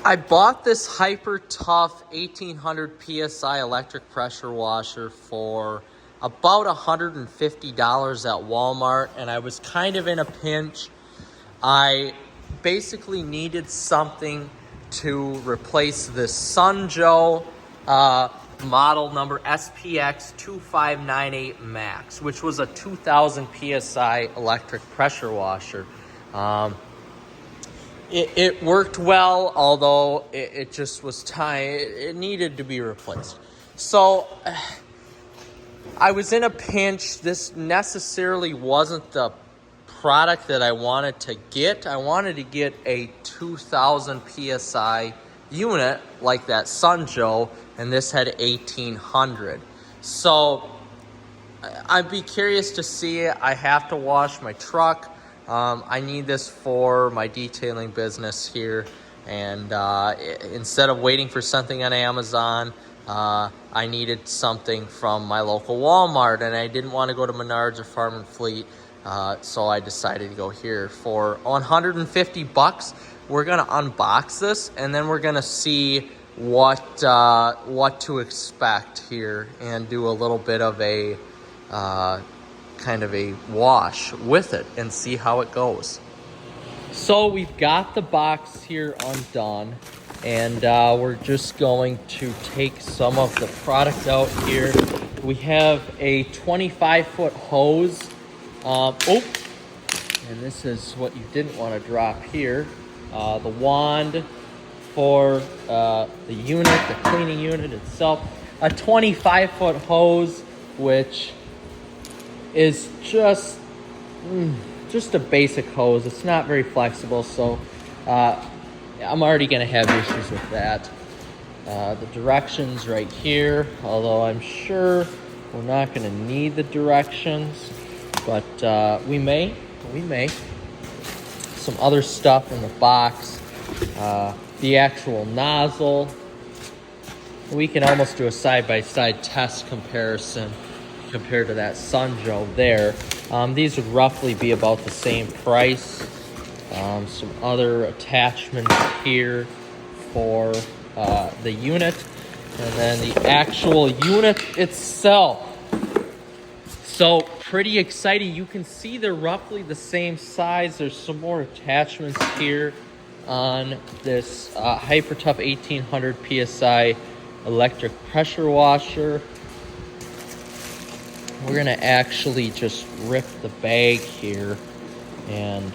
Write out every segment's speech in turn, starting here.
I bought this Hyper Tough 1800 PSI electric pressure washer for about $150 at Walmart, and I was kind of in a pinch. I basically needed something to replace the Sunjoe model number SPX 2598 Max, which was a 2000 PSI electric pressure washer. It worked well, although it just was time. It needed to be replaced. So I was in a pinch. This necessarily wasn't the product that I wanted to get. I wanted to get a 2000 PSI unit like that Sunjoe, and this had 1800. So I'd be curious to see it. I have to wash my truck. I need this for my detailing business here, and instead of waiting for something on Amazon, I needed something from my local Walmart, and I didn't want to go to Menards or Farm and Fleet, so I decided to go here. For $150, we're gonna unbox this, and then we're gonna see what to expect here, and do a little bit of a kind of a wash with it and see how it goes. So we've got the box here undone, and we're just going to take some of the product out here. We have a 25-foot hose. And this is what you didn't want to drop here. The wand for the unit, the cleaning unit itself. A 25-foot hose, which is just a basic hose. It's not very flexible, so I'm already going to have issues with that. The directions right here, although I'm sure we're not going to need the directions, but we may. Some other stuff in the box, the actual nozzle. We can almost do a side-by-side test comparison compared to that Sunjoe there. These would roughly be about the same price. Some other attachments here for the unit, and then the actual unit itself. So pretty exciting. You can see they're roughly the same size. There's some more attachments here on this Hyper Tough 1800 PSI electric pressure washer. We're gonna actually just rip the bag here and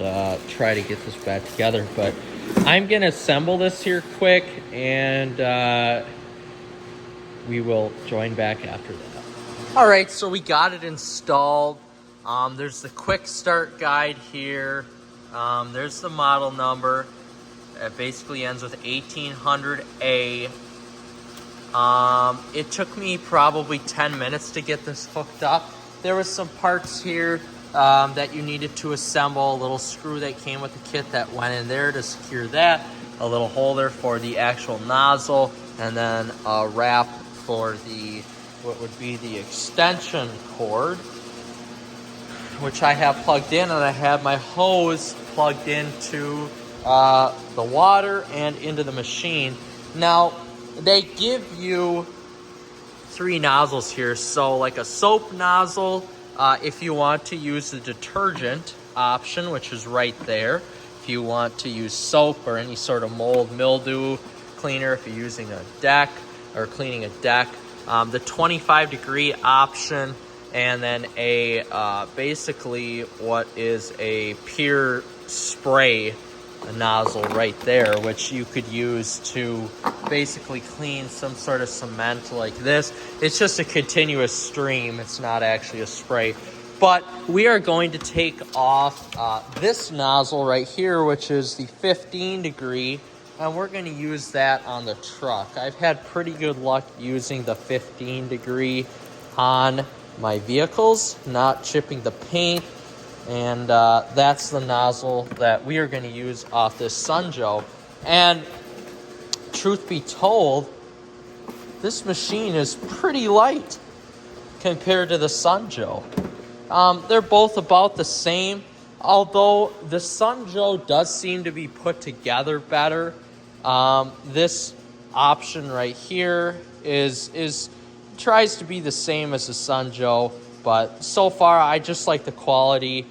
try to get this back together, but I'm gonna assemble this here quick, and we will join back after that. All right, so we got it installed. There's the quick start guide here. There's the model number. It basically ends with 1800A. It took me probably 10 minutes to get this hooked up. There was some parts here that you needed to assemble. A little screw that came with the kit that went in there to secure that. A little holder for the actual nozzle, and then a wrap for the what would be the extension cord, which I have plugged in, and I have my hose plugged into the water and into the machine. Now, they give you 3 nozzles here. So like a soap nozzle, if you want to use the detergent option, which is right there. If you want to use soap or any sort of mold, mildew cleaner, if you're using a deck or cleaning a deck, the 25-degree option, and then a basically what is a pure spray nozzle right there, which you could use to basically clean some sort of cement like this. It's just a continuous stream. It's not actually a spray. But we are going to take off this nozzle right here, which is the 15-degree, and we're going to use that on the truck. I've had pretty good luck using the 15-degree on my vehicles, not chipping the paint. And that's the nozzle that we are going to use off this Sunjoe. And truth be told, this machine is pretty light compared to the Sunjoe. They're both about the same, although the Sunjoe does seem to be put together better. This option right here is tries to be the same as the Sunjoe, but so far I just like the quality.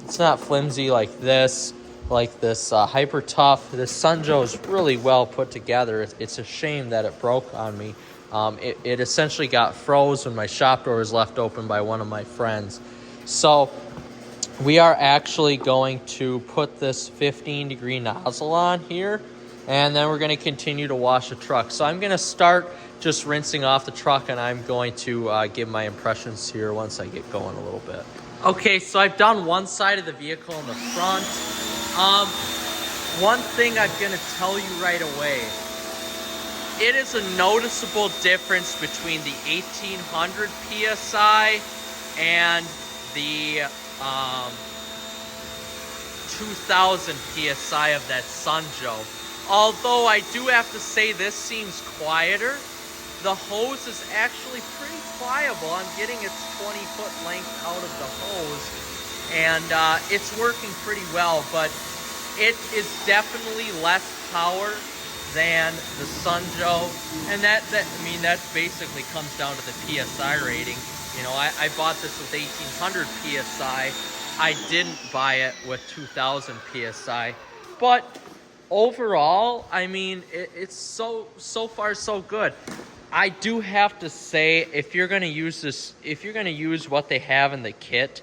It's not flimsy like this Hyper Tough. This Sunjoe is really well put together. It's a shame that it broke on me. It essentially got froze when my shop door was left open by one of my friends. So we are actually going to put this 15-degree nozzle on here, and then we're going to continue to wash the truck. So I'm going to start just rinsing off the truck, and I'm going to give my impressions here once I get going a little bit. Okay, so I've done one side of the vehicle in the front. One thing I'm going to tell you right away, it is a noticeable difference between the 1800 PSI and the 2000 PSI of that Sunjoe. Although I do have to say this seems quieter, the hose is actually pretty pliable. I'm getting its 20-foot length out of the hose, and it's working pretty well, but it is definitely less power than the Sunjoe, and that basically comes down to the PSI rating. You know, I bought this with 1800 PSI. I didn't buy it with 2000 PSI, but overall, I mean, it's so far so good. I do have to say, if you're going to use this, if you're going to use what they have in the kit,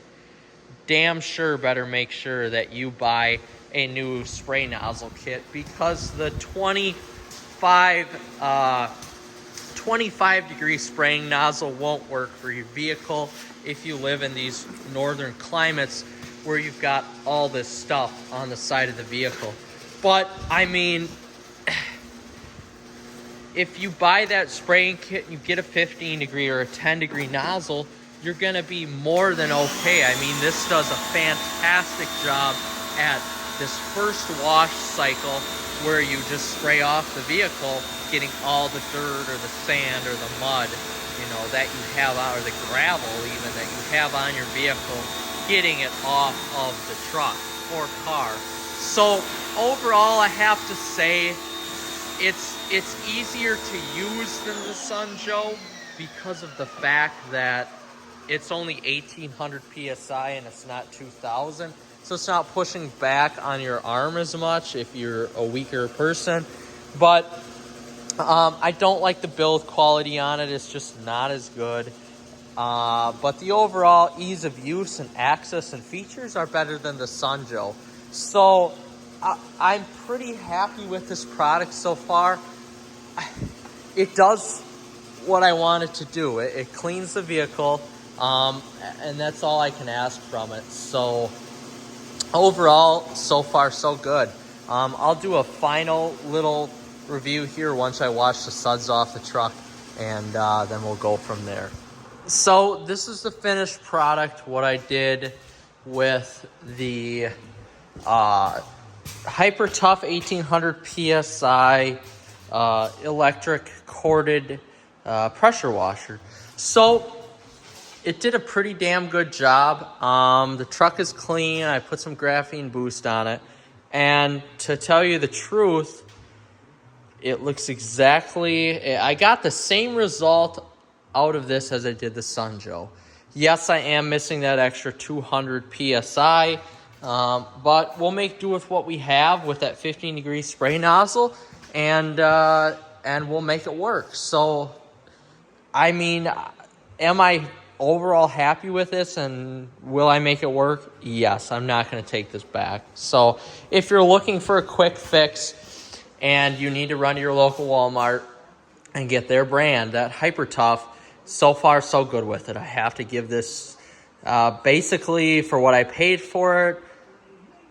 damn sure better make sure that you buy a new spray nozzle kit, because the 25 degree spraying nozzle won't work for your vehicle if you live in these northern climates where you've got all this stuff on the side of the vehicle. But I mean, if you buy that spraying kit and you get a 15 degree or a 10 degree nozzle, you're gonna be more than okay. I mean, this does a fantastic job at this first wash cycle where you just spray off the vehicle, getting all the dirt or the sand or the mud, you know, that you have out, or the gravel even that you have on your vehicle, getting it off of the truck or car. So overall, I have to say, it's easier to use than the Sunjoe because of the fact that it's only 1800 PSI and it's not 2000. So it's not pushing back on your arm as much if you're a weaker person. But I don't like the build quality on it. It's just not as good. But the overall ease of use and access and features are better than the Sunjoe. So I'm pretty happy with this product so far. It does what I want it to do. It cleans the vehicle, and that's all I can ask from it. So overall, so far so good. I'll do a final little review here once I wash the suds off the truck, and then we'll go from there. So this is the finished product, what I did with the Hyper Tough 1800 PSI electric corded pressure washer. So it did a pretty damn good job. The truck is clean. I put some graphene boost on it, and to tell you the truth, it looks exactly, I got the same result out of this as I did the Sunjoe. Yes, I am missing that extra 200 PSI, but we'll make do with what we have with that 15 degree spray nozzle, and we'll make it work. So, I mean, am I overall happy with this, and will I make it work? Yes, I'm not going to take this back. So if you're looking for a quick fix and you need to run to your local Walmart and get their brand, that Hyper Tough, so far so good with it. I have to give this, basically for what I paid for it,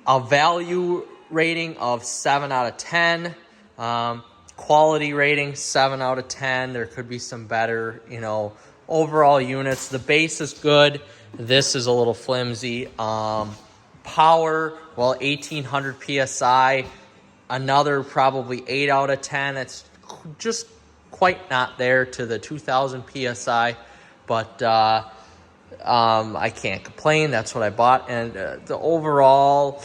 a value rating of 7 out of 10. Quality rating 7 out of 10. There could be some better, overall units. The base is good. This is a little flimsy. Power, 1800 PSI. Another probably 8 out of 10. It's just quite not there to the 2000 PSI, but I can't complain. That's what I bought, and the overall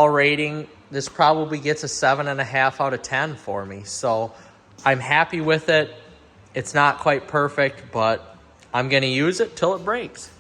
rating this probably gets a 7.5 out of 10 for me. So I'm happy with it. It's not quite perfect, but I'm going to use it till it breaks.